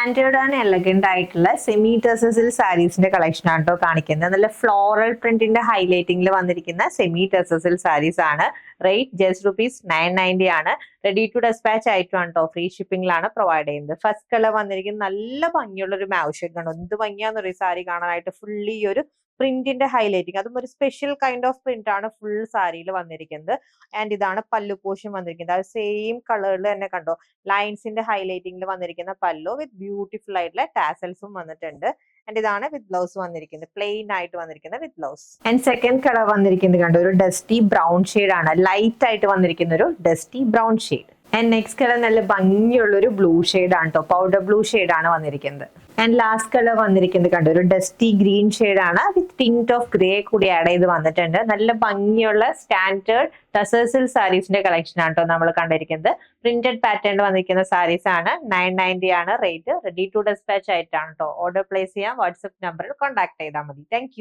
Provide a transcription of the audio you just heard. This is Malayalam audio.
സ്റ്റാൻഡേർഡ് ആൻഡ് എലഗന്റ് ആയിട്ടുള്ള സെമി ടെർസസിൽ സാരീസിന്റെ കളക്ഷൻ ആണ് കേട്ടോ കാണിക്കുന്നത്. നല്ല ഫ്ലോറൽ പ്രിന്റിന്റെ ഹൈലൈറ്റിംഗിൽ വന്നിരിക്കുന്ന സെമി ടെർസസിൽ സാരീസ് ആണ്. റേറ്റ് ജസ്റ്റ് ₹990 ആണ്. റെഡി ടു ഡെസ്പാച്ച് ആയിട്ടാണ് കേട്ടോ. ഫ്രീ ഷിപ്പിംഗിലാണ് പ്രൊവൈഡ് ചെയ്യുന്നത്. ഫസ്റ്റ് കളർ വന്നിരിക്കുന്നത് നല്ല ഭംഗിയുള്ള ഒരു മാവ് കണ്ടോ. എന്ത് ഭംഗിയാന്ന് പറയും സാരി കാണാനായിട്ട്. ഫുള്ളി ഒരു പ്രിന്റിന്റെ ഹൈലൈറ്റിംഗ്, അതും ഒരു സ്പെഷ്യൽ കൈൻഡ് ഓഫ് പ്രിന്റ് ആണ് ഫുൾ സാരിയിൽ വന്നിരിക്കുന്നത്. ആൻഡ് ഇതാണ് പല്ലു പോർഷൻ വന്നിരിക്കുന്നത്. അത് സെയിം കളറിൽ തന്നെ കണ്ടോ, ലൈൻസിന്റെ ഹൈലൈറ്റിംഗിൽ വന്നിരിക്കുന്ന പല്ലു വിത്ത് ബ്യൂട്ടിഫുൾ ആയിട്ടുള്ള ടാസൽസും വന്നിട്ടുണ്ട്. ആൻഡ് ഇതാണ് വിത്ത് ബ്ലൗസ് വന്നിരിക്കുന്നത്, പ്ലെയിൻ ആയിട്ട് വന്നിരിക്കുന്നത് with blouse. And second colour വന്നിരിക്കുന്നത് കണ്ടോ, ഒരു ഡസ്റ്റി ബ്രൗൺ ഷെയ്ഡ് ആണ്. ലൈറ്റ് ആയിട്ട് വന്നിരിക്കുന്ന ഒരു dusty brown shade. And next colour നല്ല ഭംഗിയുള്ള ഒരു ബ്ലൂ ഷെയ്ഡ് ആണ് കേട്ടോ, പൗഡർ ബ്ലൂ ഷെയ്ഡ് ആണ് വന്നിരിക്കുന്നത്. ആൻഡ് ലാസ്റ്റ് കളർ വന്നിരിക്കുന്നത് കണ്ടോ, ഒരു ഡസ്റ്റി ഗ്രീൻ ഷെയ്ഡ് ആണ് വിത്ത് ടിന്റ് ഓഫ് ഗ്രേ കൂടി ആഡ് ചെയ്ത് വന്നിട്ടുണ്ട്. നല്ല ഭംഗിയുള്ള സ്റ്റാൻഡേർഡ് ടസേഴ്സിൽ സാരീസിന്റെ കളക്ഷൻ ആണ് കേട്ടോ നമ്മൾ കണ്ടിരിക്കുന്നത്. പ്രിന്റഡ് പാറ്റേൺ വന്നിരിക്കുന്ന സാരീസ് ആണ്. 990 ആണ് റേറ്റ്. റെഡി ടു ഡെസ്പാച്ച് ആയിട്ടാണ് കേട്ടോ. ഓർഡർ പ്ലേസ് ചെയ്യാൻ വാട്സ്ആപ്പ് നമ്പറിൽ കോൺടാക്ട് ചെയ്താൽ മതി. താങ്ക്